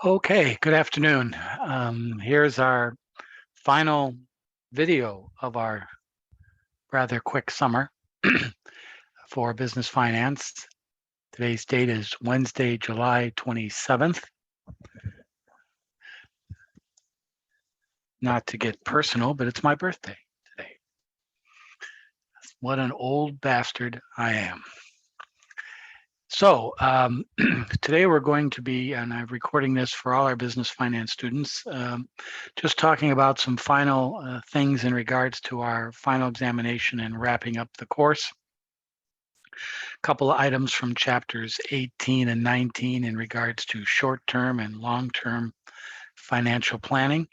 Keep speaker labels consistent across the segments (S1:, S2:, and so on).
S1: Okay, good afternoon. Here's our final video of our rather quick summer for business finance. Today's date is Wednesday, July 27th. Not to get personal, but it's my birthday today. What an old bastard I am. So today we're going to be, and I'm recording this for all our business finance students, just talking about some final things in regards to our final examination and wrapping up the course. A couple of items from chapters 18 and 19 in regards to short-term and long-term financial planning.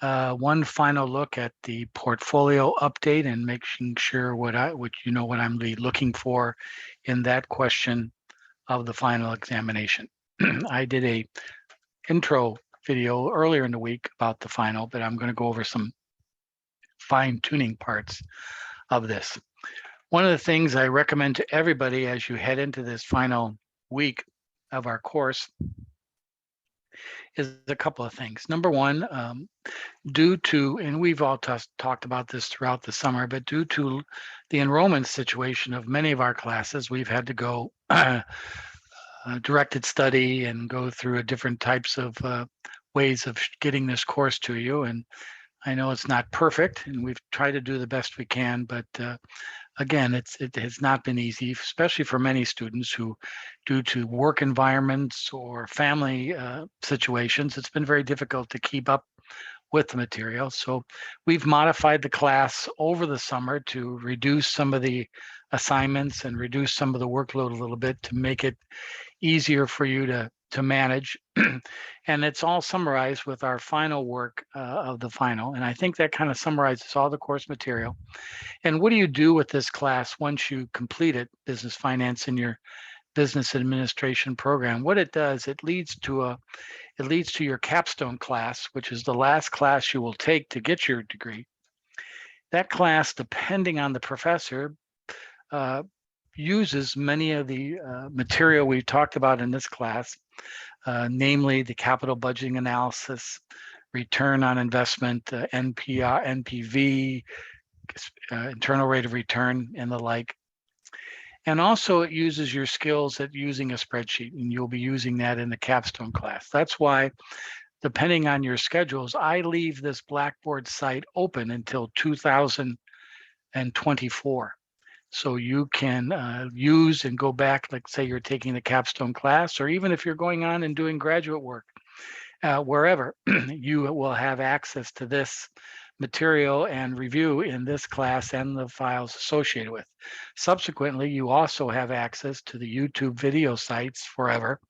S1: One final look at the portfolio update and making sure what I'm looking for in that question of the final examination. I did a intro video earlier in the week about the final, but I'm going to go over some fine-tuning parts of this. One of the things I recommend to everybody as you head into this final week of our course is a couple of things. Number one, due to, and we've all talked about this throughout the summer, but due to the enrollment situation of many of our classes, we've had to go directed study and go through different types of ways of getting this course to you. And I know it's not perfect, and we've tried to do the best we can, but again, it has not been easy, especially for many students who, due to work environments or family situations, it's been very difficult to keep up with the material. So we've modified the class over the summer to reduce some of the assignments and reduce some of the workload a little bit to make it easier for you to manage. And it's all summarized with our final work of the final. And I think that kind of summarizes all the course material. And what do you do with this class once you complete it, business finance in your business administration program? What it does, it leads to your capstone class, which is the last class you will take to get your degree. That class, depending on the professor, uses many of the material we talked about in this class, namely the capital budgeting analysis, return on investment, NPR, NPV, internal rate of return, and the like. And also it uses your skills at using a spreadsheet, and you'll be using that in the capstone class. That's why, depending on your schedules, I leave this Blackboard site open until 2024. So you can use and go back, like say you're taking the capstone class, or even if you're going on and doing graduate work, wherever, you will have access to this material and review in this class and the files associated with. Subsequently, you also have access to the YouTube video sites forever.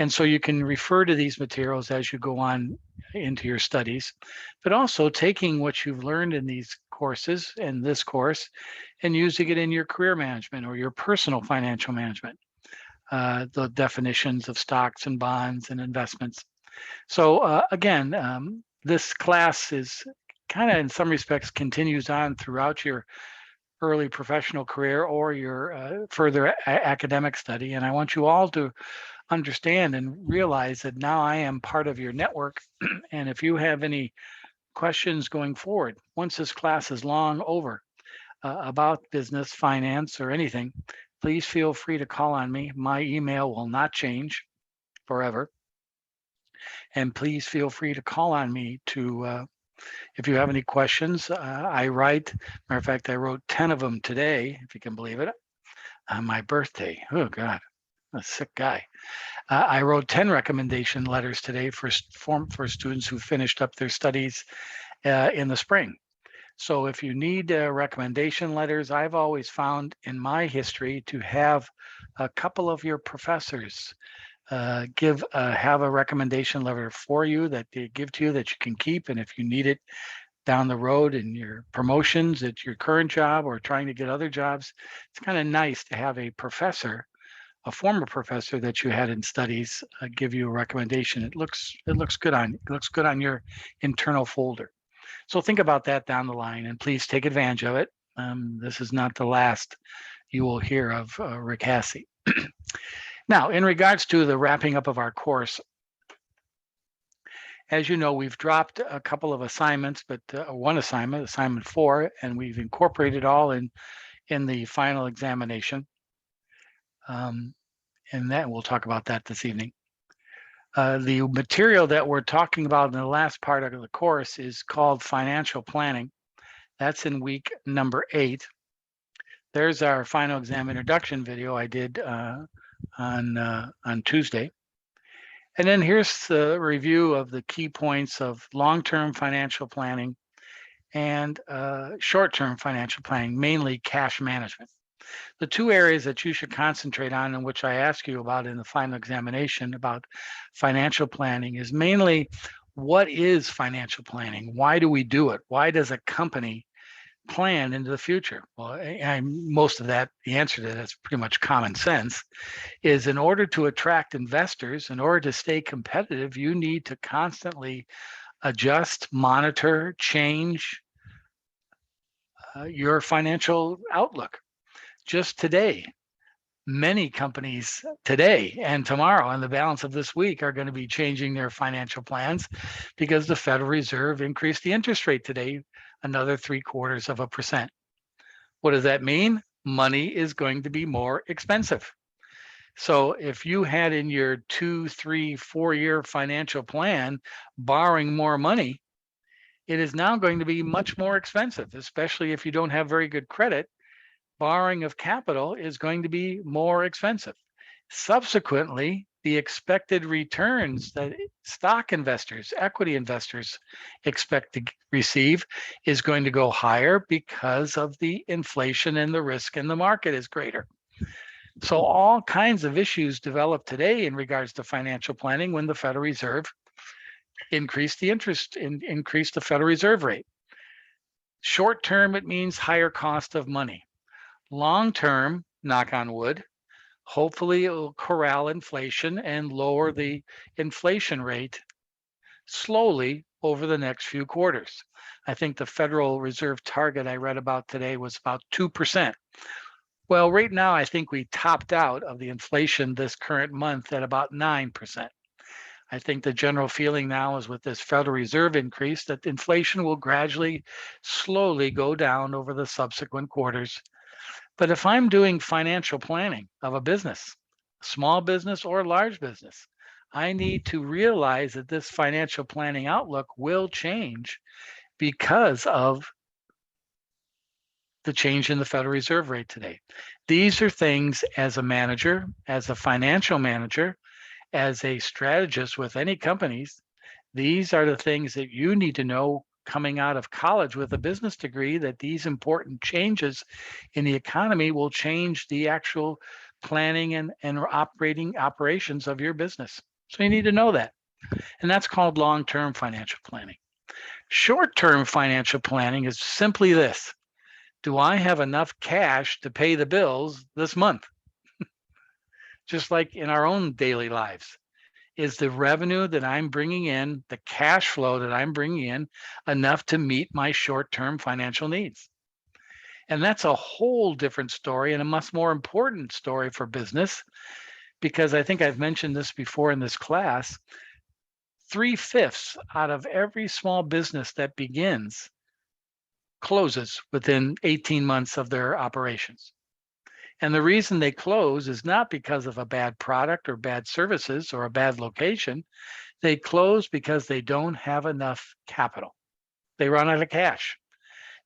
S1: And so you can refer to these materials as you go on into your studies, but also taking what you've learned in these courses and this course and using it in your career management or your personal financial management, the definitions of stocks and bonds and investments. So again, this class is kind of in some respects continues on throughout your early professional career or your further academic study. And I want you all to understand and realize that now I am part of your network. And if you have any questions going forward, once this class is long over about business, finance, or anything, please feel free to call on me. My email will not change forever. And please feel free to call on me to, if you have any questions. I write, matter of fact, I wrote 10 of them today, if you can believe it, on my birthday. Oh God, I'm a sick guy. I wrote 10 recommendation letters today for students who finished up their studies in the spring. So if you need recommendation letters, I've always found in my history to have a couple of your professors have a recommendation letter for you that they give to you that you can keep. And if you need it down the road in your promotions at your current job or trying to get other jobs, it's kind of nice to have a professor, a former professor that you had in studies, give you a recommendation. It looks good on your internal folder. So think about that down the line, and please take advantage of it. This is not the last you will hear of Rick Hassey. Now, in regards to the wrapping up of our course, As you know, we've dropped a couple of assignments, but one assignment, assignment 4, and we've incorporated all in the final examination. And that we'll talk about that this evening. The material that we're talking about in the last part of the course is called financial planning. That's in week number 8. There's our final exam introduction video I did on Tuesday. And then here's the review of the key points of long-term financial planning and short-term financial planning, mainly cash management. The two areas that you should concentrate on, and which I ask you about in the final examination about financial planning, is mainly what is financial planning? Why do we do it? Why does a company plan into the future? Well, most of that, the answer to that is pretty much common sense, is in order to attract investors, in order to stay competitive, you need to constantly adjust, monitor, change your financial outlook. Just today, many companies today and tomorrow and the balance of this week are going to be changing their financial plans because the Federal Reserve increased the interest rate today another 0.75%. What does that mean? Money is going to be more expensive. So if you had in your 2, 3, 4-year financial plan borrowing more money, it is now going to be much more expensive, especially if you don't have very good credit. Borrowing of capital is going to be more expensive. Subsequently, the expected returns that stock investors, equity investors expect to receive is going to go higher because of the inflation and the risk in the market is greater. So all kinds of issues develop today in regards to financial planning when the Federal Reserve increased the Federal Reserve rate. Short term, it means higher cost of money. Long term, knock on wood, hopefully it will corral inflation and lower the inflation rate slowly over the next few quarters. I think the Federal Reserve target I read about today was about 2%. Well, right now, I think we topped out of the inflation this current month at about 9%. I think the general feeling now is with this Federal Reserve increase that inflation will gradually, slowly go down over the subsequent quarters. But if I'm doing financial planning of a business, small business or large business, I need to realize that this financial planning outlook will change because of the change in the Federal Reserve rate today. These are things as a manager, as a financial manager, as a strategist with any companies, these are the things that you need to know coming out of college with a business degree, that these important changes in the economy will change the actual planning and operations of your business. So you need to know that. And that's called long-term financial planning. Short-term financial planning is simply this. Do I have enough cash to pay the bills this month? Just like in our own daily lives. Is the revenue that I'm bringing in, the cash flow that I'm bringing in, enough to meet my short-term financial needs? And that's a whole different story and a much more important story for business, because I think I've mentioned this before in this class. 3/5 out of every small business that begins closes within 18 months of their operations. And the reason they close is not because of a bad product or bad services or a bad location. They close because they don't have enough capital. They run out of cash.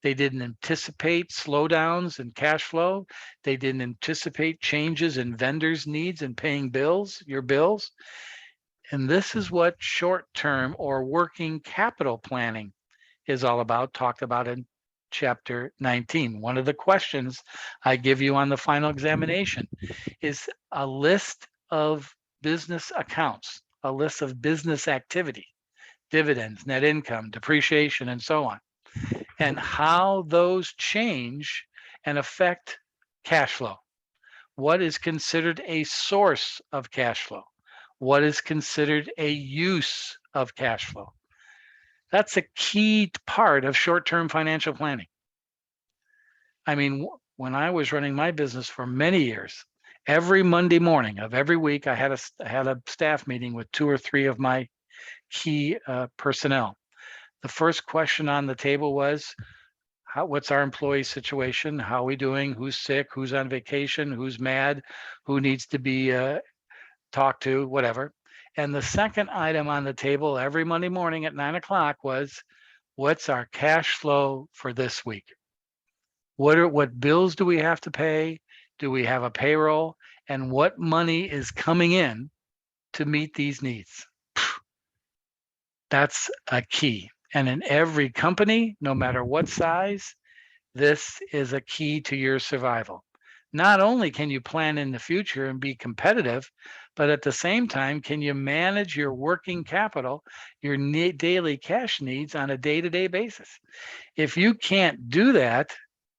S1: They didn't anticipate slowdowns in cash flow. They didn't anticipate changes in vendors' needs and paying bills, your bills. And this is what short-term or working capital planning is all about, talked about in Chapter 19. One of the questions I give you on the final examination is a list of business accounts, a list of business activity, dividends, net income, depreciation, and so on, and how those change and affect cash flow. What is considered a source of cash flow? What is considered a use of cash flow? That's a key part of short-term financial planning. I mean, when I was running my business for many years, every Monday morning of every week, I had a staff meeting with 2 or 3 of my key personnel. The first question on the table was, what's our employee situation? How are we doing? Who's sick? Who's on vacation? Who's mad? Who needs to be talked to? Whatever. And the second item on the table every Monday morning at 9 o'clock was, what's our cash flow for this week? What bills do we have to pay? Do we have a payroll? And what money is coming in to meet these needs? That's a key. And in every company, no matter what size, this is a key to your survival. Not only can you plan in the future and be competitive, but at the same time, can you manage your working capital, your daily cash needs on a day-to-day basis? If you can't do that,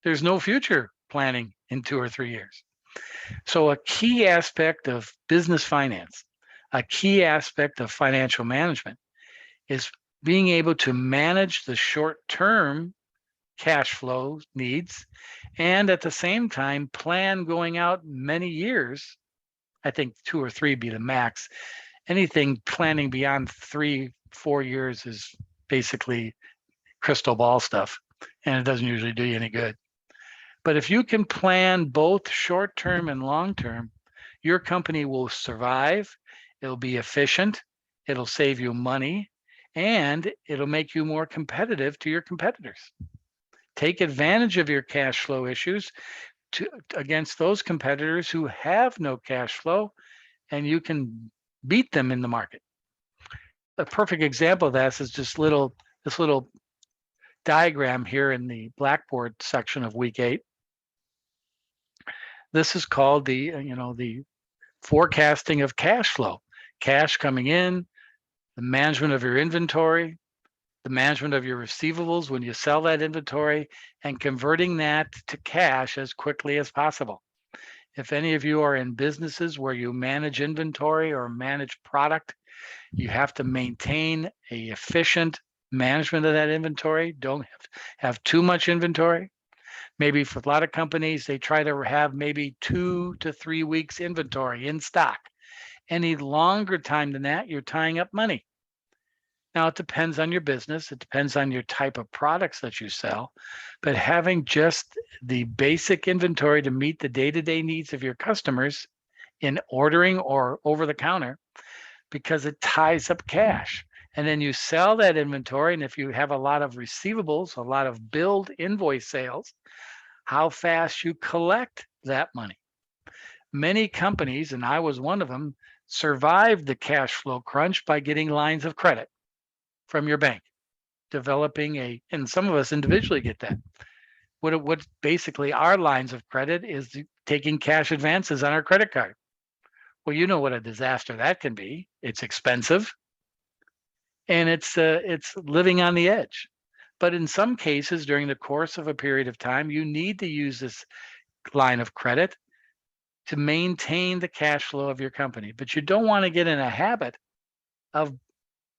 S1: there's no future planning in 2 or 3 years. So a key aspect of business finance, a key aspect of financial management is being able to manage the short-term cash flow needs and at the same time plan going out many years. I think 2 or 3 be the max. Anything planning beyond 3-4 years is basically crystal ball stuff, and it doesn't usually do you any good. But if you can plan both short-term and long-term, your company will survive, it'll be efficient, it'll save you money, and it'll make you more competitive to your competitors. Take advantage of your cash flow issues against those competitors who have no cash flow, and you can beat them in the market. A perfect example of that is this little diagram here in the Blackboard section of week 8. This is called the forecasting of cash flow, cash coming in, the management of your inventory, the management of your receivables when you sell that inventory, and converting that to cash as quickly as possible. If any of you are in businesses where you manage inventory or manage product, you have to maintain a efficient management of that inventory. Don't have too much inventory. Maybe for a lot of companies, they try to have maybe 2 to 3 weeks inventory in stock. Any longer time than that, you're tying up money. Now, it depends on your business. It depends on your type of products that you sell. But having just the basic inventory to meet the day-to-day needs of your customers in ordering or over the counter, because it ties up cash. And then you sell that inventory. And if you have a lot of receivables, a lot of billed invoice sales, how fast you collect that money. Many companies, and I was one of them, survived the cash flow crunch by getting lines of credit from your bank, developing and some of us individually get that. What basically our lines of credit is taking cash advances on our credit card. Well, you know what a disaster that can be. It's expensive, and it's living on the edge. But in some cases, during the course of a period of time, you need to use this line of credit to maintain the cash flow of your company. But you don't want to get in a habit of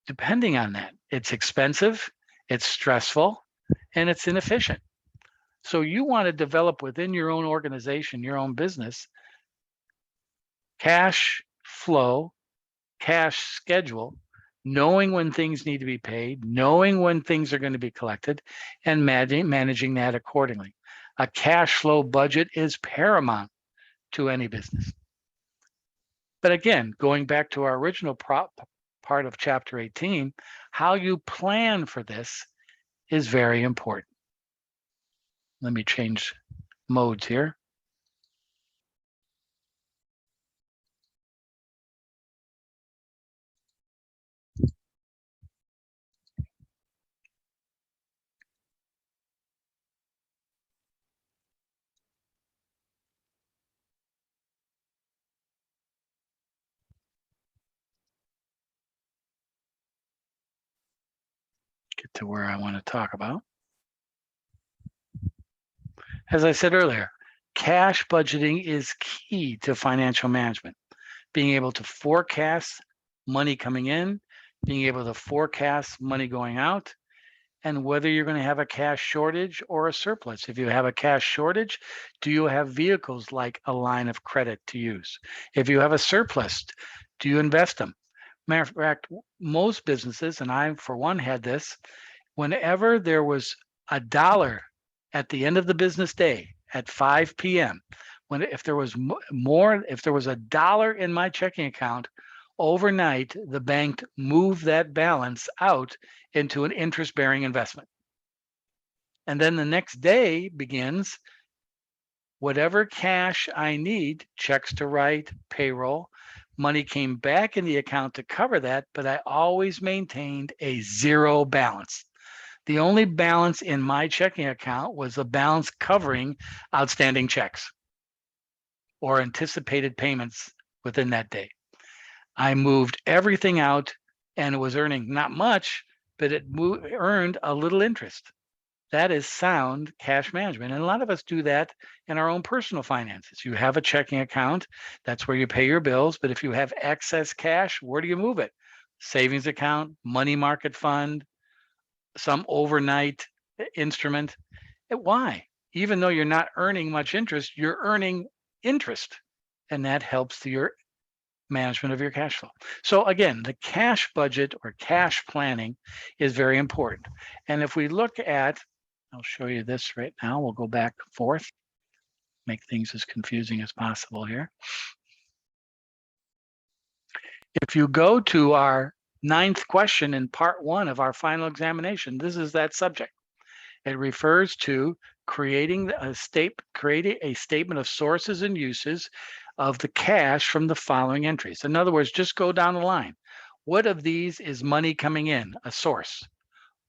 S1: depending on that. It's expensive, it's stressful, and it's inefficient. So you want to develop within your own organization, your own business, cash flow, cash schedule, knowing when things need to be paid, knowing when things are going to be collected, and managing that accordingly. A cash flow budget is paramount to any business. But again, going back to our original part of Chapter 18, how you plan for this is very important. Let me change modes here. Get to where I want to talk about. As I said earlier, cash budgeting is key to financial management. Being able to forecast money coming in, being able to forecast money going out, and whether you're going to have a cash shortage or a surplus. If you have a cash shortage, do you have vehicles like a line of credit to use? If you have a surplus, do you invest them? Matter of fact, most businesses, and I for one had this, whenever there was a dollar at the end of the business day at 5 p.m., if there was if there was a dollar in my checking account overnight, the bank moved that balance out into an interest-bearing investment. And then the next day begins whatever cash I need, checks to write, payroll, money came back in the account to cover that, but I always maintained a zero balance. The only balance in my checking account was the balance covering outstanding checks or anticipated payments within that day. I moved everything out and it was earning not much, but it earned a little interest. That is sound cash management. And a lot of us do that in our own personal finances. You have a checking account, that's where you pay your bills. But if you have excess cash, where do you move it? Savings account, money market fund, some overnight instrument. Why? Even though you're not earning much interest, you're earning interest. And that helps your management of your cash flow. So again, the cash budget or cash planning is very important. And if we look at, I'll show you this right now. We'll go back and forth, make things as confusing as possible here. If you go to our 9th question in part 1 of our final examination, this is that subject. It refers to creating a statement of sources and uses of the cash from the following entries. In other words, just go down the line. What of these is money coming in, a source?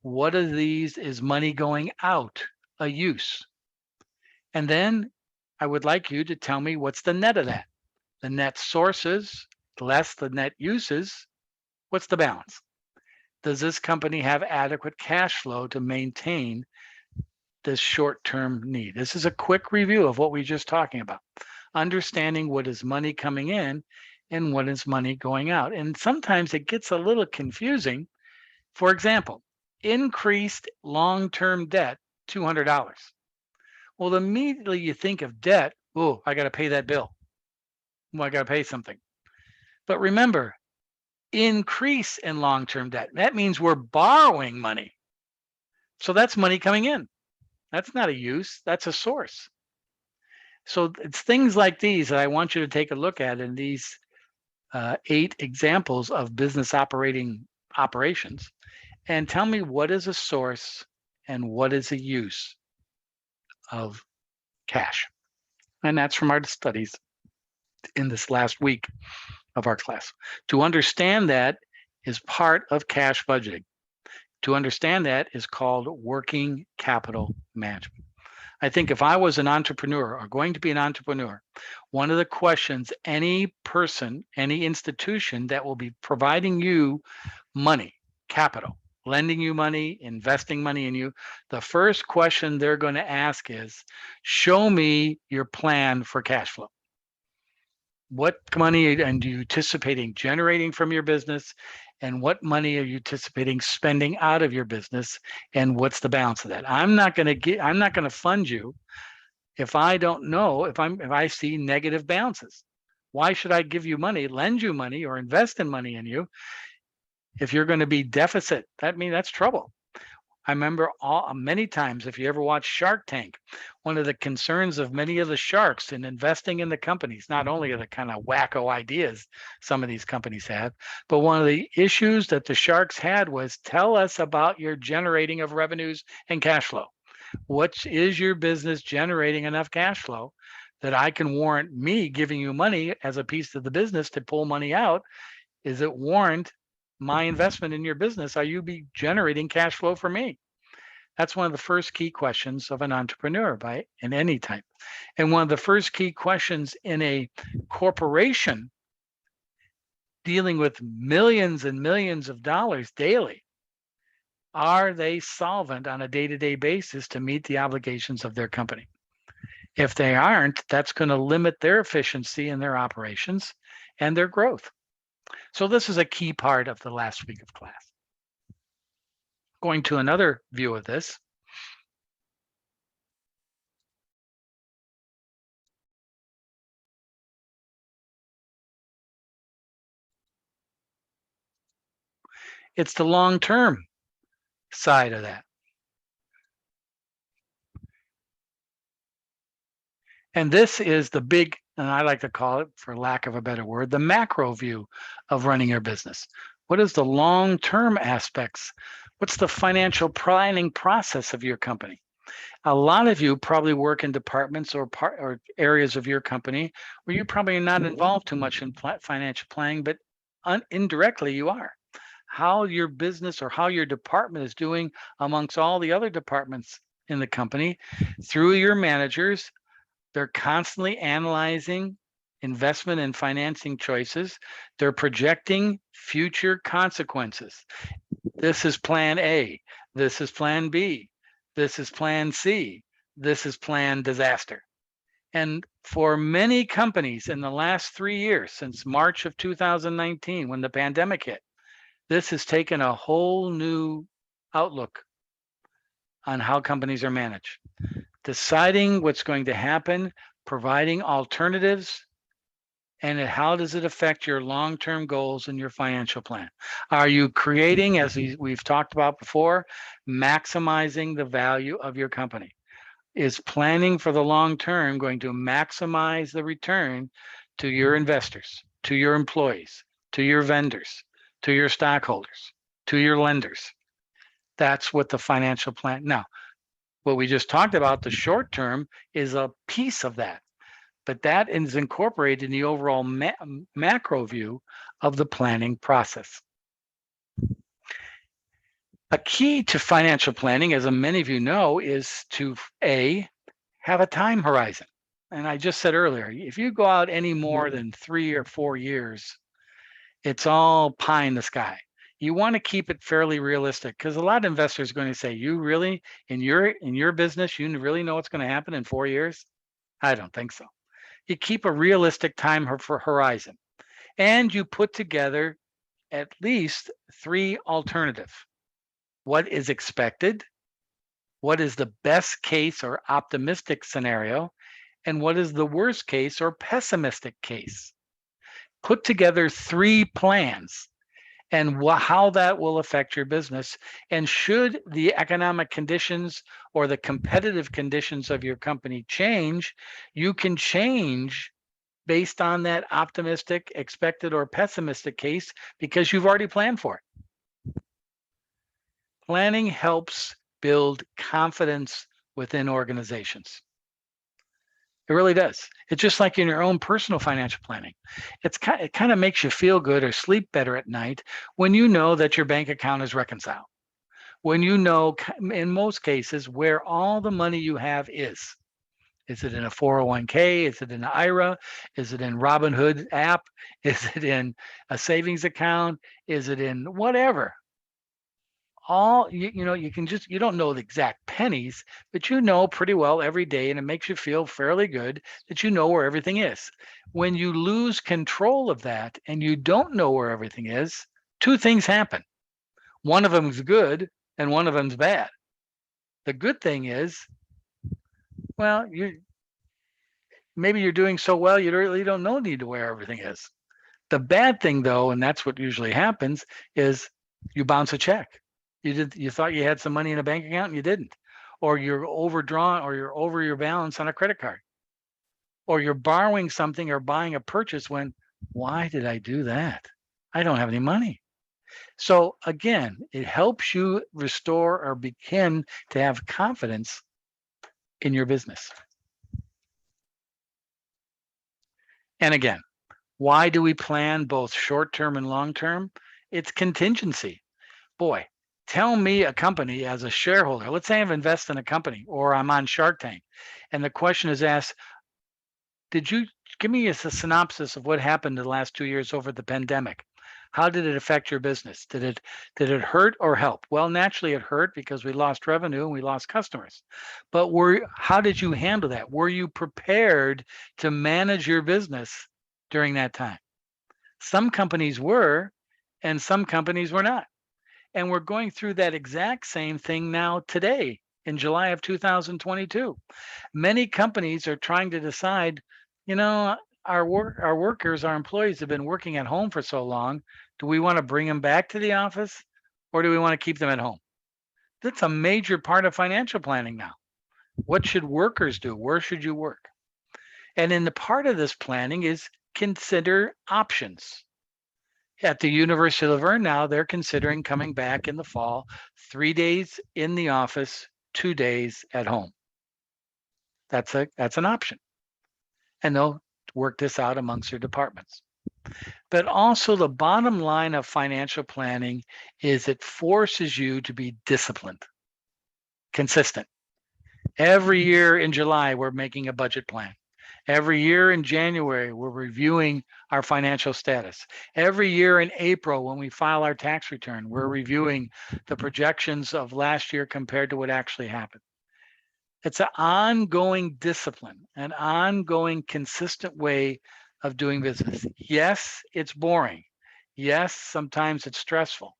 S1: What of these is money going out, a use? And then I would like you to tell me what's the net of that. The net sources less the net uses, what's the balance? Does this company have adequate cash flow to maintain this short-term need? This is a quick review of what we just talking about. Understanding what is money coming in and what is money going out. And sometimes it gets a little confusing. For example, increased long-term debt, $200. Well, immediately you think of debt. Oh, I got to pay that bill. Well, I got to pay something. But remember, increase in long-term debt. That means we're borrowing money. So that's money coming in. That's not a use, that's a source. So it's things like these that I want you to take a look at in these 8 examples of business operations, and tell me what is a source and what is a use of cash. And that's from our studies in this last week of our class. To understand that is part of cash budgeting. To understand that is called working capital management. I think if I was an entrepreneur or going to be an entrepreneur, one of the questions any person, any institution that will be providing you money, capital, lending you money, investing money in you, the first question they're going to ask is, show me your plan for cash flow. What money are you anticipating generating from your business? And what money are you anticipating spending out of your business? And what's the balance of that? I'm not going to fund you if I don't know if I see negative balances. Why should I give you money, lend you money, or invest in money in you if you're going to be deficit? That's trouble. I remember many times, if you ever watch Shark Tank, one of the concerns of many of the sharks in investing in the companies, not only are the kind of wacko ideas some of these companies have, but one of the issues that the sharks had was, tell us about your generating of revenues and cash flow. What is your business generating enough cash flow that I can warrant me giving you money as a piece of the business to pull money out? Is it warrant my investment in your business? Are you be generating cash flow for me? That's one of the first key questions of an entrepreneur in any type. And one of the first key questions in a corporation dealing with millions and millions of dollars daily, are they solvent on a day-to-day basis to meet the obligations of their company? If they aren't, that's going to limit their efficiency in their operations and their growth. So this is a key part of the last week of class. Going to another view of this. It's the long-term side of that. And this is the big, and I like to call it, for lack of a better word, the macro view of running your business. What is the long-term aspects? What's the financial planning process of your company? A lot of you probably work in departments or areas of your company where you probably are not involved too much in financial planning, but indirectly you are. How your business or how your department is doing amongst all the other departments in the company through your managers. They're constantly analyzing investment and financing choices. They're projecting future consequences. This is plan A. This is plan B. This is plan C. This is plan disaster. And for many companies in the last 3 years, since March of 2019, when the pandemic hit, this has taken a whole new outlook on how companies are managed. Deciding what's going to happen, providing alternatives, and how does it affect your long-term goals and your financial plan? Are you creating, as we've talked about before, maximizing the value of your company? Is planning for the long term going to maximize the return to your investors, to your employees, to your vendors, to your stockholders, to your lenders? That's what the financial plan. Now, what we just talked about, the short term, is a piece of that, but that is incorporated in the overall macro view of the planning process. A key to financial planning, as many of you know, is to have a time horizon. And I just said earlier, if you go out any more than 3 or 4 years, it's all pie in the sky. You want to keep it fairly realistic, because a lot of investors are going to say, you really, in your business, you really know what's going to happen in 4 years? I don't think so. You keep a realistic time horizon, and you put together at least 3 alternatives. What is expected? What is the best case or optimistic scenario? And what is the worst case or pessimistic case? Put together 3 plans and how that will affect your business. And should the economic conditions or the competitive conditions of your company change, you can change based on that optimistic, expected, or pessimistic case because you've already planned for it. Planning helps build confidence within organizations. It really does. It's just like in your own personal financial planning. It kind of makes you feel good or sleep better at night when you know that your bank account is reconciled. When you know, in most cases, where all the money you have is. Is it in a 401k? Is it in an IRA? Is it in Robinhood app? Is it in a savings account? Is it in whatever? All you can just, you don't know the exact pennies, but you know pretty well every day, and it makes you feel fairly good that you know where everything is. When you lose control of that and you don't know where everything is, 2 things happen. One of them is good and one of them's bad. The good thing is, well, maybe you're doing so well you really don't need to where everything is. The bad thing, though, and that's what usually happens, is you bounce a check. You thought you had some money in a bank account and you didn't, or you're overdrawn, or you're over your balance on a credit card, or you're borrowing something or buying a purchase when, why did I do that? I don't have any money. So again, it helps you restore or begin to have confidence in your business. And again, why do we plan both short-term and long-term? It's contingency. Boy, tell me a company as a shareholder. Let's say I've invested in a company or I'm on Shark Tank, and the question is asked, did you give me a synopsis of what happened in the last 2 years over the pandemic? How did it affect your business? Did it hurt or help? Well, naturally it hurt because we lost revenue and we lost customers. But how did you handle that? Were you prepared to manage your business during that time? Some companies were, and some companies were not. And we're going through that exact same thing now today in July of 2022. Many companies are trying to decide, our workers, our employees have been working at home for so long. Do we want to bring them back to the office, or do we want to keep them at home? That's a major part of financial planning now. What should workers do? Where should you work? And in the part of this planning is consider options. At the University of Laverne now, they're considering coming back in the fall, 3 days in the office, 2 days at home. That's an option. And they'll work this out amongst their departments. But also the bottom line of financial planning is it forces you to be disciplined, consistent. Every year in July, we're making a budget plan. Every year in January, we're reviewing our financial status. Every year in April, when we file our tax return, we're reviewing the projections of last year compared to what actually happened. It's an ongoing discipline, an ongoing consistent way of doing business. Yes, it's boring. Yes, sometimes it's stressful.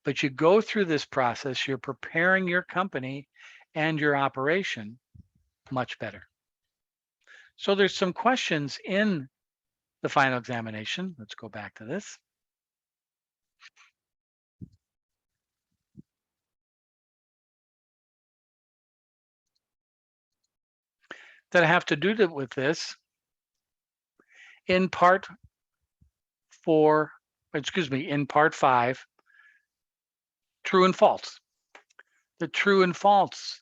S1: But you go through this process, you're preparing your company and your operation much better. So there's some questions in the final examination. Let's go back to this. That have to do with this in part in part 5, true and false. The true and false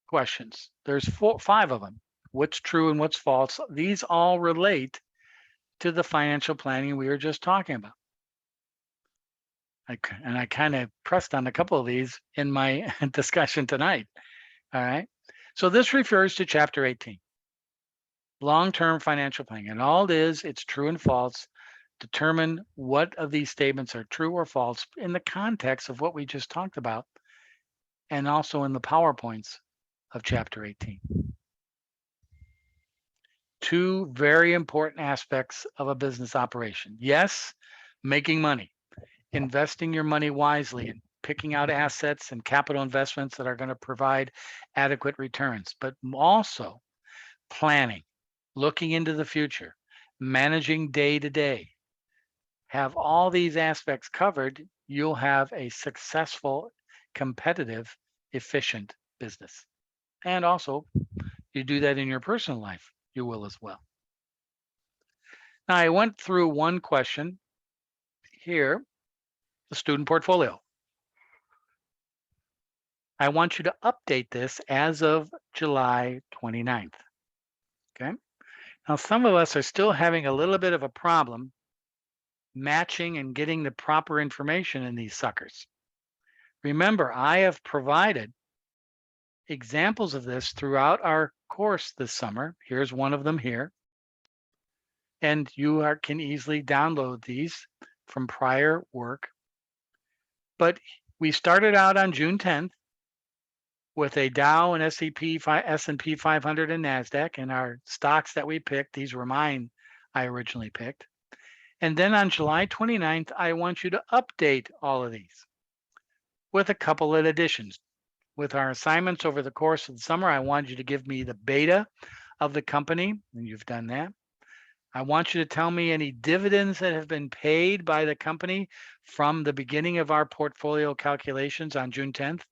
S1: questions. There's 5 of them. What's true and what's false? These all relate to the financial planning we were just talking about. And I kind of pressed on a couple of these in my discussion tonight. All right. So this refers to Chapter 18, long-term financial planning. And all it is, it's true and false. Determine what of these statements are true or false in the context of what we just talked about, and also in the PowerPoints of Chapter 18. 2 very important aspects of a business operation. Yes, making money, investing your money wisely, and picking out assets and capital investments that are going to provide adequate returns, but also planning, looking into the future, managing day to day. Have all these aspects covered, you'll have a successful, competitive, efficient business. And also, you do that in your personal life, you will as well. Now, I went through one question here, the student portfolio. I want you to update this as of July 29th. Okay. Now, some of us are still having a little bit of a problem matching and getting the proper information in these suckers. Remember, I have provided examples of this throughout our course this summer. Here's one of them here. And you can easily download these from prior work. But we started out on June 10th with a Dow and S&P 500 and NASDAQ, and our stocks that we picked, these were mine I originally picked. And then on July 29th, I want you to update all of these with a couple of additions. With our assignments over the course of the summer, I want you to give me the beta of the company, and you've done that. I want you to tell me any dividends that have been paid by the company from the beginning of our portfolio calculations on June 10th.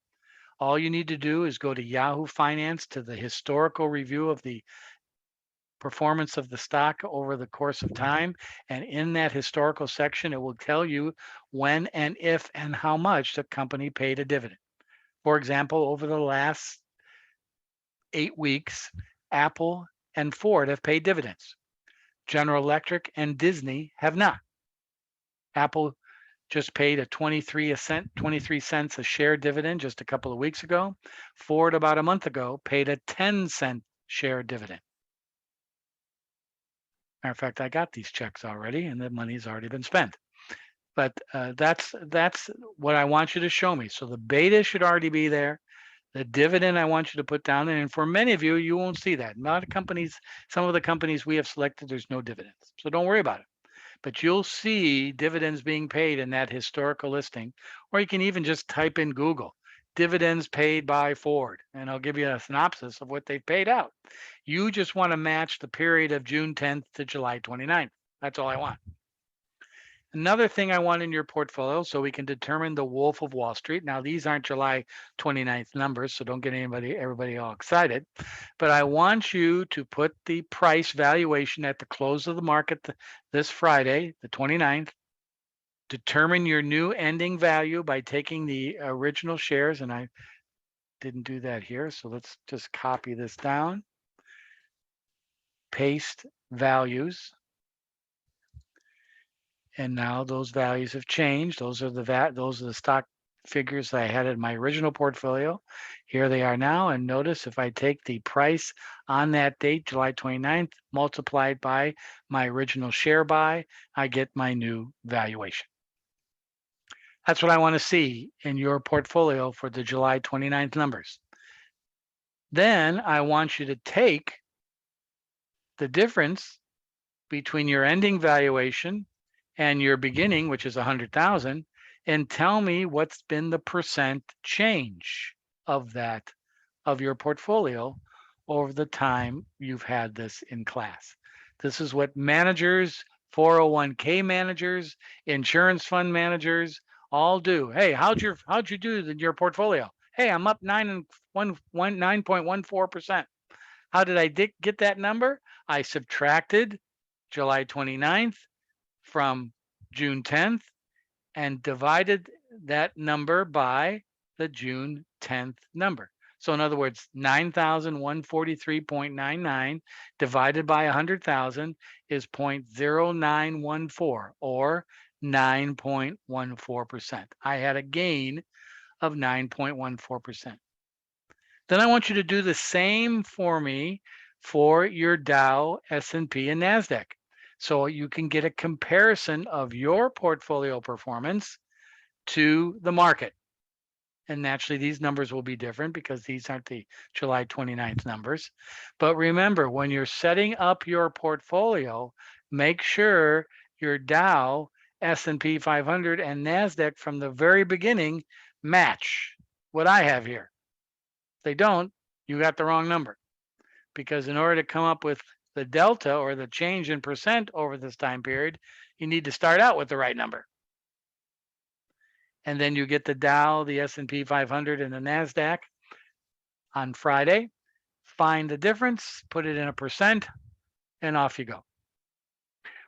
S1: All you need to do is go to Yahoo Finance to the historical review of the performance of the stock over the course of time. And in that historical section, it will tell you when and if and how much the company paid a dividend. For example, over the last 8 weeks, Apple and Ford have paid dividends. General Electric and Disney have not. Apple just paid a 23 cents a share dividend just a couple of weeks ago. Ford, about a month ago, paid a 10-cent share dividend. Matter of fact, I got these checks already, and the money's already been spent. But that's what I want you to show me. So the beta should already be there. The dividend I want you to put down there. And for many of you, you won't see that. Some of the companies we have selected, there's no dividends. So don't worry about it. But you'll see dividends being paid in that historical listing. Or you can even just type in Google, dividends paid by Ford, and I'll give you a synopsis of what they've paid out. You just want to match the period of June 10th to July 29th. That's all I want. Another thing I want in your portfolio so we can determine the Wolf of Wall Street. Now, these aren't July 29th numbers, so don't get everybody all excited. But I want you to put the price valuation at the close of the market this Friday, the 29th. Determine your new ending value by taking the original shares, and I didn't do that here, so let's just copy this down. Paste values. And now those values have changed. Those are the stock figures that I had in my original portfolio. Here they are now. And notice if I take the price on that date, July 29th, multiplied by my original share buy, I get my new valuation. That's what I want to see in your portfolio for the July 29th numbers. Then I want you to take the difference between your ending valuation and your beginning, which is 100,000, and tell me what's been the percent change of that, of your portfolio over the time you've had this in class. This is what managers, 401k managers, insurance fund managers all do. Hey, how'd you do in your portfolio? Hey, I'm up 9.14%. How did I get that number? I subtracted July 29th from June 10th and divided that number by the June 10th number. So in other words, 9,143.99 divided by 100,000 is 0.0914 or 9.14%. I had a gain of 9.14%. Then I want you to do the same for me for your Dow, S&P, and NASDAQ. So you can get a comparison of your portfolio performance to the market. And naturally, these numbers will be different because these aren't the July 29th numbers. But remember, when you're setting up your portfolio, make sure your Dow, S&P 500, and NASDAQ from the very beginning match what I have here. If they don't, you got the wrong number. Because in order to come up with the delta or the change in percent over this time period, you need to start out with the right number. And then you get the Dow, the S&P 500, and the NASDAQ on Friday. Find the difference, put it in a percent, and off you go.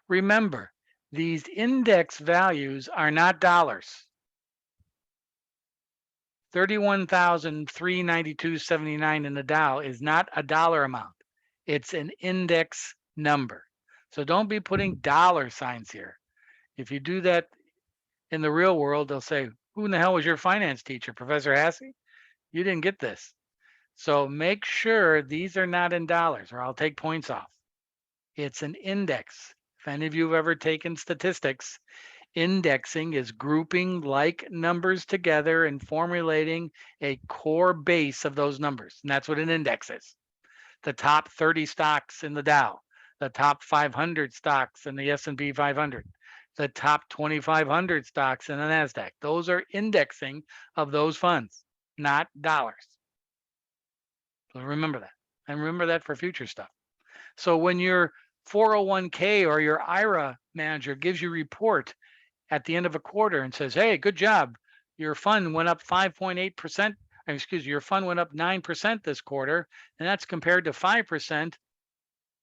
S1: Remember, these index values are not dollars. 31,392.79 in the Dow is not a dollar amount. It's an index number. So don't be putting dollar signs here. If you do that in the real world, they'll say, who in the hell was your finance teacher, Professor Hassey? You didn't get this. So make sure these are not in dollars or I'll take points off. It's an index. If any of you have ever taken statistics, indexing is grouping like numbers together and formulating a core base of those numbers. And that's what an index is. The top 30 stocks in the Dow, the top 500 stocks in the S&P 500, the top 2,500 stocks in the NASDAQ. Those are indexing of those funds, not dollars. So remember that. And remember that for future stuff. So when your 401k or your IRA manager gives you a report at the end of a quarter and says, hey, good job. Your fund went up 5.8%. Excuse me, your fund went up 9% this quarter, and that's compared to 5%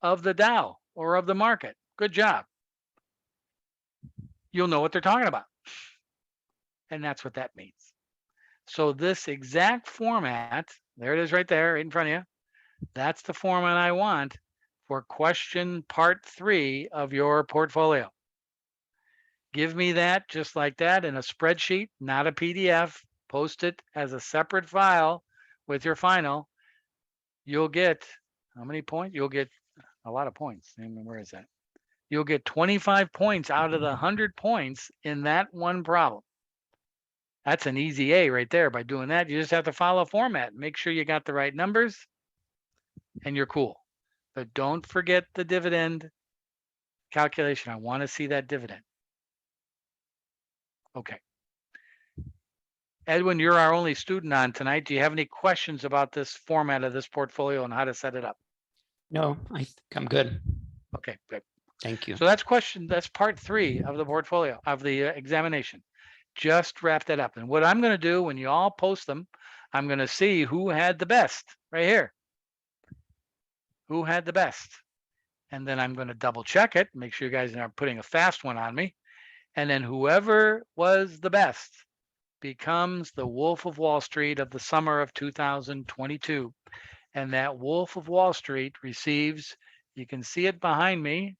S1: of the Dow or of the market. Good job. You'll know what they're talking about. And that's what that means. So this exact format, there it is right there in front of you. That's the format I want for question part 3 of your portfolio. Give me that just like that in a spreadsheet, not a PDF. Post it as a separate file with your final. You'll get how many points? You'll get a lot of points. Where is that? You'll get 25 points out of the 100 points in that one problem. That's an easy A right there. By doing that, you just have to follow format. Make sure you got the right numbers and you're cool. But don't forget the dividend calculation. I want to see that dividend. Okay. Edwin, you're our only student on tonight. Do you have any questions about this format of this portfolio and how to set it up?
S2: No, I think I'm good.
S1: Okay, good.
S2: Thank you.
S1: So that's part 3 of the portfolio, of the examination. Just wrap that up. And what I'm going to do when you all post them, I'm going to see who had the best right here. Who had the best? And then I'm going to double check it, make sure you guys aren't putting a fast one on me. And then whoever was the best becomes the Wolf of Wall Street of the summer of 2022. And that Wolf of Wall Street receives, you can see it behind me.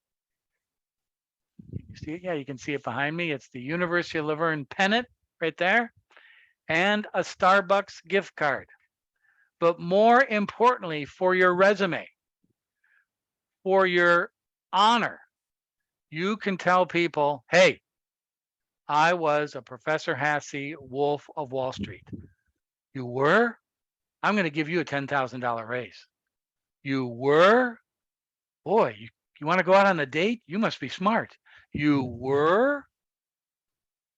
S1: You see it? Yeah, you can see it behind me. It's the University of Laverne pennant right there and a Starbucks gift card. But more importantly, for your resume, for your honor, you can tell people, hey, I was a Professor Hasse Wolf of Wall Street. You were? I'm going to give you a $10,000 raise. You were? Boy, you want to go out on a date? You must be smart. You were?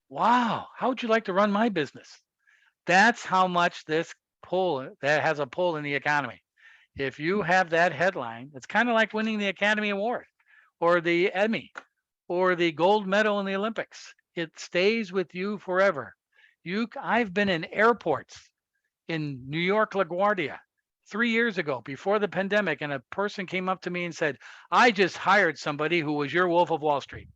S1: Wow. How would you like to run my business? That's how much this pull that has a pull in the economy. If you have that headline, it's kind of like winning the Academy Award or the Emmy or the gold medal in the Olympics. It stays with you forever. I've been in airports in New York LaGuardia 3 years ago before the pandemic, and a person came up to me and said, I just hired somebody who was your Wolf of Wall Street.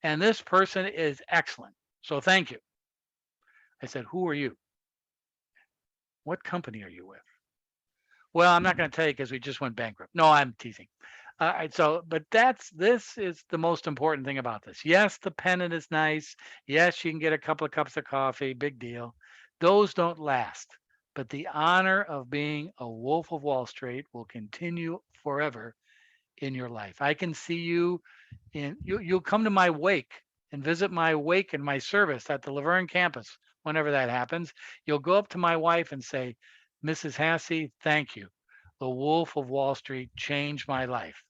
S1: And this person is excellent. So thank you. I said, who are you? What company are you with? Well, I'm not going to tell you because we just went bankrupt. No, I'm teasing. But this is the most important thing about this. Yes, the pennant is nice. Yes, you can get a couple of cups of coffee. Big deal. Those don't last. But the honor of being a Wolf of Wall Street will continue forever in your life. I can see you you'll come to my wake and visit my wake and my service at the Laverne campus whenever that happens. You'll go up to my wife and say, Mrs. Hasse, thank you. The Wolf of Wall Street changed my life.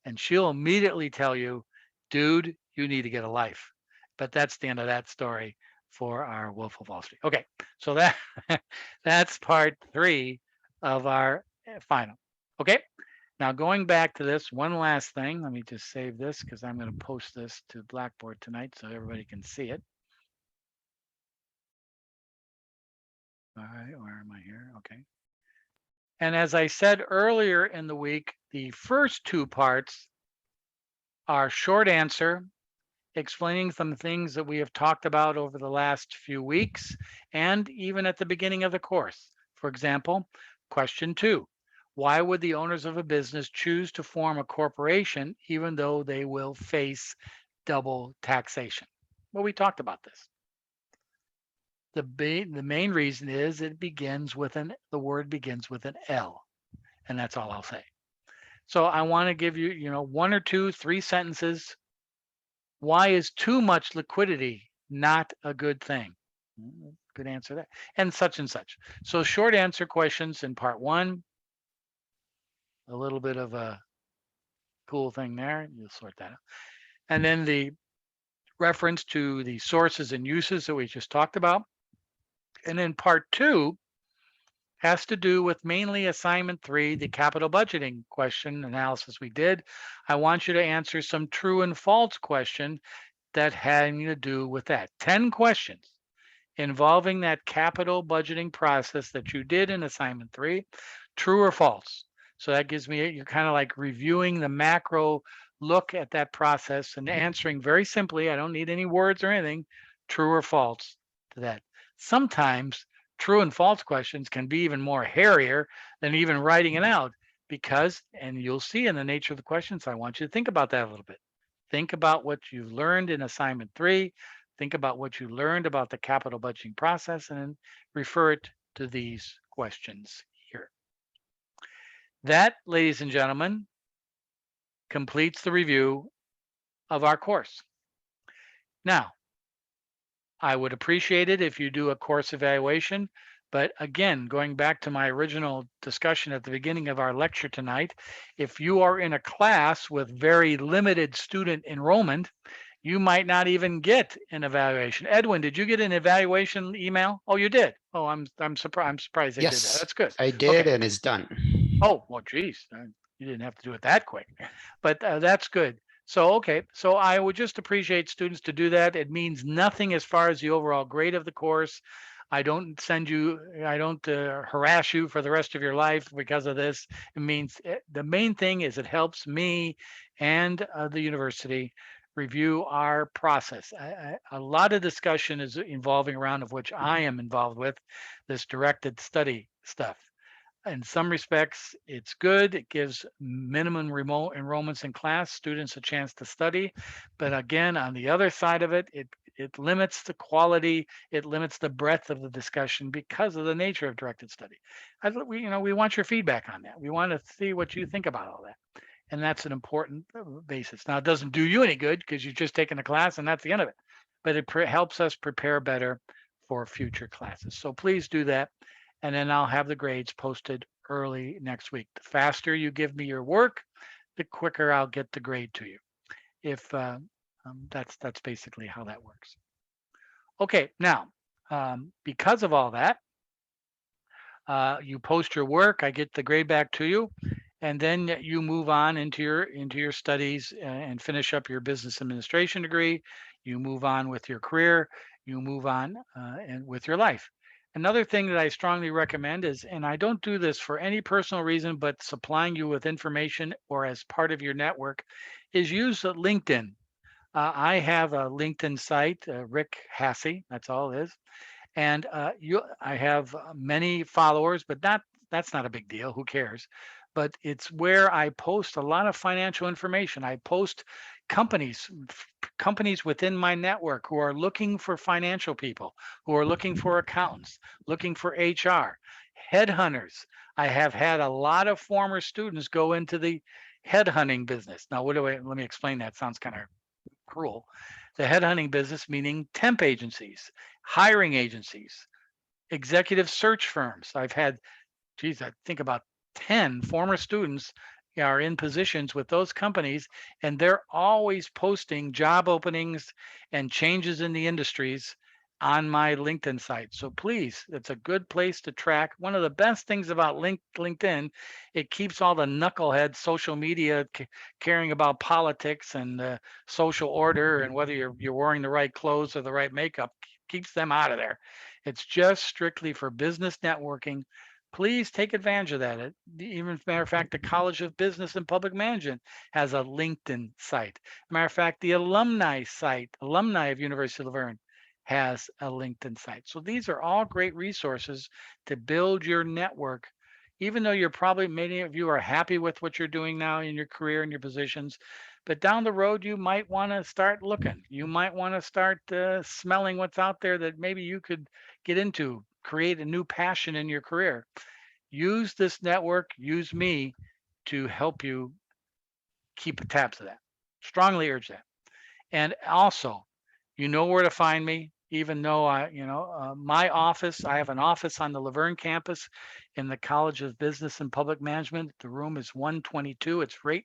S1: And she'll immediately tell you, dude, you need to get a life. But that's the end of that story for our Wolf of Wall Street. Okay, so that's part 3 of our final. Okay, now going back to this, one last thing. Let me just save this because I'm going to post this to Blackboard tonight so everybody can see it. All right, where am I here? Okay. And as I said earlier in the week, the first 2 parts are short answer, explaining some things that we have talked about over the last few weeks and even at the beginning of the course. For example, question 2, why would the owners of a business choose to form a corporation even though they will face double taxation? Well, we talked about this. The main reason is the word begins with an L, and that's all I'll say. So I want to give you, 1 or 2, 3 sentences. Why is too much liquidity not a good thing? Good answer there. And such and such. So short answer questions in part 1. A little bit of a cool thing there. You'll sort that out. And then the reference to the sources and uses that we just talked about. And then part 2 has to do with mainly assignment 3, the capital budgeting question analysis we did. I want you to answer some true and false question that had to do with that. 10 questions involving that capital budgeting process that you did in assignment 3, true or false. So that gives me, you're kind of like reviewing the macro look at that process and answering very simply, I don't need any words or anything, true or false to that. Sometimes true and false questions can be even more hairier than even writing it out because, and you'll see in the nature of the questions, I want you to think about that a little bit. Think about what you've learned in assignment 3. Think about what you learned about the capital budgeting process and then refer it to these questions here. That, ladies and gentlemen, completes the review of our course. Now, I would appreciate it if you do a course evaluation. But again, going back to my original discussion at the beginning of our lecture tonight, if you are in a class with very limited student enrollment, you might not even get an evaluation. Edwin, did you get an evaluation email? Oh, you did. Oh, I'm surprised. I'm surprised they did that.
S2: Yes,
S1: That's good.
S2: I did,
S1: Okay.
S2: and it's done.
S1: Oh, well, geez, you didn't have to do it that quick, but that's good. So, okay. So I would just appreciate students to do that. It means nothing as far as the overall grade of the course. I don't harass you for the rest of your life because of this. It means the main thing is it helps me and the university review our process. A lot of discussion is involving around of which I am involved with this directed study stuff. In some respects, it's good. It gives minimum remote enrollments in class, students a chance to study. But again, on the other side of it, it limits the quality, it limits the breadth of the discussion because of the nature of directed study. We want your feedback on that. We want to see what you think about all that. And that's an important basis. Now, it doesn't do you any good because you've just taken the class and that's the end of it. But it helps us prepare better for future classes. So please do that. And then I'll have the grades posted early next week. The faster you give me your work, the quicker I'll get the grade to you. If that's basically how that works. Okay, now because of all that, you post your work, I get the grade back to you, and then you move on into your studies and finish up your business administration degree. You move on with your career. You move on and with your life. Another thing that I strongly recommend is, and I don't do this for any personal reason, but supplying you with information or as part of your network, is use LinkedIn. I have a LinkedIn site, Rick Hassey. That's all it is. And I have many followers, but that's not a big deal. Who cares? But it's where I post a lot of financial information. I post companies, companies within my network who are looking for financial people, who are looking for accountants, looking for HR, headhunters. I have had a lot of former students go into the headhunting business. Now, let me explain that. Sounds kind of cruel. The headhunting business meaning temp agencies, hiring agencies, executive search firms. I've had, geez, I think about 10 former students are in positions with those companies, and they're always posting job openings and changes in the industries on my LinkedIn site. So please, it's a good place to track. One of the best things about LinkedIn, it keeps all the knucklehead social media caring about politics and social order and whether you're wearing the right clothes or the right makeup, keeps them out of there. It's just strictly for business networking. Please take advantage of that. Even as a matter of fact, the College of Business and Public Management has a LinkedIn site. Matter of fact, the alumni site, alumni of University of Laverne, has a LinkedIn site. So these are all great resources to build your network. Even though many of you are happy with what you're doing now in your career and your positions, but down the road, you might want to start looking. You might want to start smelling what's out there that maybe you could get into, create a new passion in your career. Use this network, use me to help you keep tabs of that. Strongly urge that. And also, you know where to find me, even though my office, I have an office on the Laverne campus in the College of Business and Public Management. The room is 122. It's right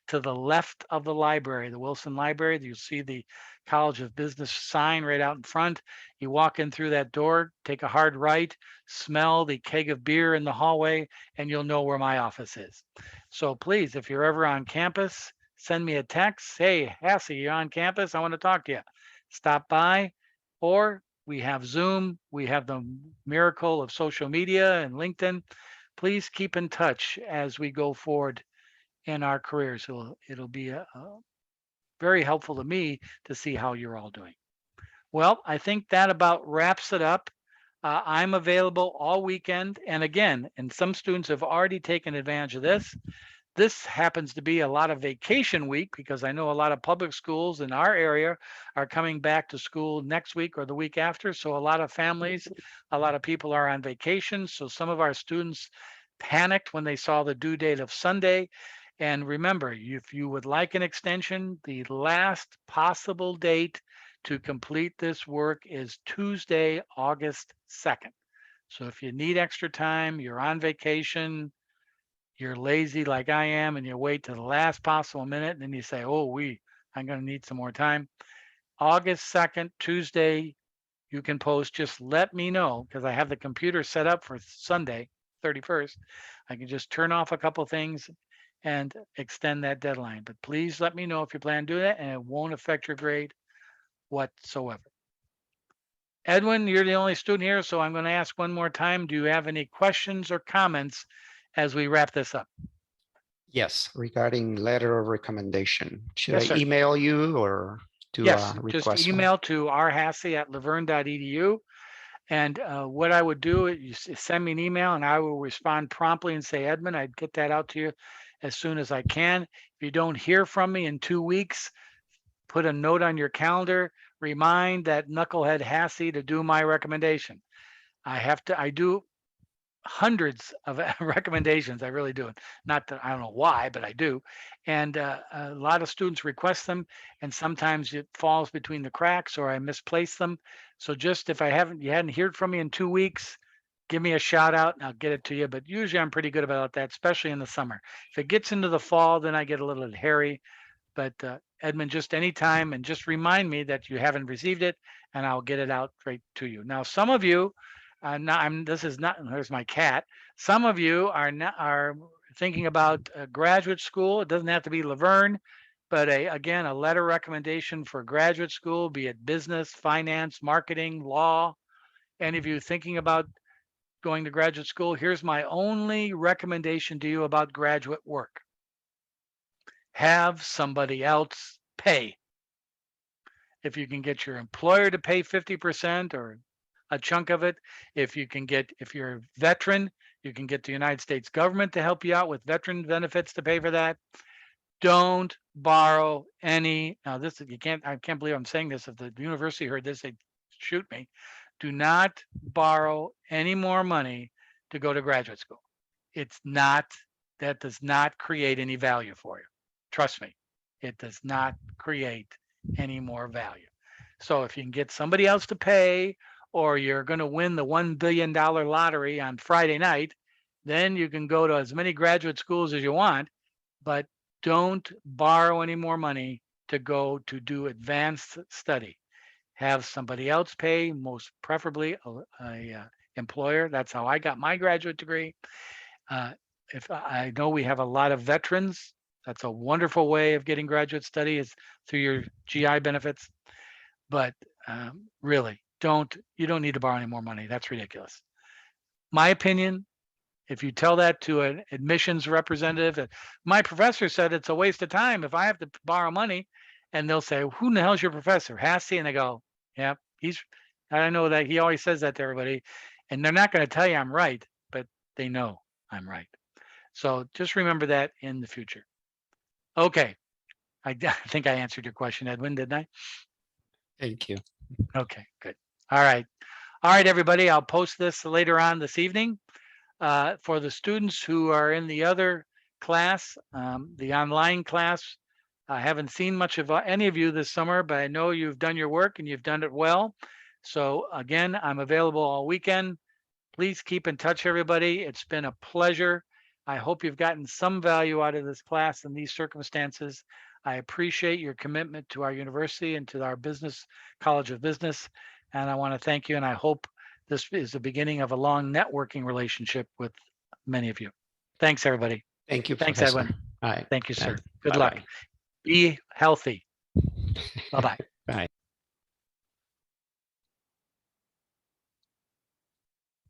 S1: to the left of the library, the Wilson Library. You'll see the College of Business sign right out in front. You walk in through that door, take a hard right, smell the keg of beer in the hallway, and you'll know where my office is. So please, if you're ever on campus, send me a text. Hey, Hassey, you're on campus. I want to talk to you. Stop by, or we have Zoom. We have the miracle of social media and LinkedIn. Please keep in touch as we go forward in our careers. It'll be very helpful to me to see how you're all doing. Well, I think that about wraps it up. I'm available all weekend. And again, and some students have already taken advantage of this. This happens to be a lot of vacation week because I know a lot of public schools in our area are coming back to school next week or the week after. So a lot of families, a lot of people are on vacation. So some of our students panicked when they saw the due date of Sunday. And remember, if you would like an extension, the last possible date to complete this work is Tuesday, August 2nd. So if you need extra time, you're on vacation, you're lazy like I am, and you wait to the last possible minute, and then you say, "Oh, I'm going to need some more time." August 2nd, Tuesday, you can post. Just let me know because I have the computer set up for Sunday, 31st. I can just turn off a couple things, and extend that deadline. But please let me know if you plan to do that, and it won't affect your grade whatsoever. Edwin, you're the only student here, so I'm going to ask one more time. Do you have any questions or comments as we wrap this up?
S2: Yes, regarding letter of recommendation. Should
S1: Yes,
S2: I
S1: sir.
S2: email you or do
S1: Yes,
S2: a
S1: just
S2: request one?
S1: email to rhassey@laverne.edu. And what I would do is you send me an email and I will respond promptly and say, Edmund, I'd get that out to you as soon as I can. If you don't hear from me in 2 weeks, put a note on your calendar, remind that knucklehead Hassey to do my recommendation. I do hundreds of recommendations. I really do. Not that I don't know why, but I do. And a lot of students request them, and sometimes it falls between the cracks or I misplace them. So just if you hadn't heard from me in 2 weeks, give me a shout out and I'll get it to you. But usually I'm pretty good about that, especially in the summer. If it gets into the fall, then I get a little hairy. But Edmund, just anytime, and just remind me that you haven't received it, and I'll get it out right to you. Now, some of you, this is not. Here's my cat. Some of you are thinking about graduate school. It doesn't have to be Laverne, but again, a letter recommendation for graduate school, be it business, finance, marketing, law. Any of you thinking about going to graduate school? Here's my only recommendation to you about graduate work. Have somebody else pay. If you can get your employer to pay 50% or a chunk of it, if you're a veteran, you can get the United States government to help you out with veteran benefits to pay for that. Don't borrow any. Now I can't believe I'm saying this. If the university heard this, they'd shoot me. Do not borrow any more money to go to graduate school. That does not create any value for you. Trust me, it does not create any more value. So if you can get somebody else to pay, or you're going to win the $1 billion lottery on Friday night, then you can go to as many graduate schools as you want, but don't borrow any more money to go to do advanced study. Have somebody else pay, most preferably a employer. That's how I got my graduate degree. If I know we have a lot of veterans, that's a wonderful way of getting graduate study is through your GI benefits. But really, you don't need to borrow any more money. That's ridiculous. My opinion, if you tell that to an admissions representative, my professor said it's a waste of time if I have to borrow money, and they'll say, who the hell's your professor? Hassey? And they go, yeah, I know that he always says that to everybody. And they're not going to tell you I'm right, but they know I'm right. So just remember that in the future. Okay. I think I answered your question, Edwin, didn't I?
S2: Thank you.
S1: Okay, good. All right. All right, everybody. I'll post this later on this evening. For the students who are in the other class, the online class, I haven't seen much of any of you this summer, but I know you've done your work and you've done it well. So again, I'm available all weekend. Please keep in touch, everybody. It's been a pleasure. I hope you've gotten some value out of this class in these circumstances. I appreciate your commitment to our university and to our College of Business. And I want to thank you. And I hope this is the beginning of a long networking relationship with many of you. Thanks, everybody.
S2: Thank you,
S1: Thanks,
S2: Professor.
S1: Edwin.
S2: All right.
S1: Thank you, sir.
S2: Right.
S1: Good
S2: Bye-bye.
S1: luck. Be healthy. Bye-bye.
S2: Bye.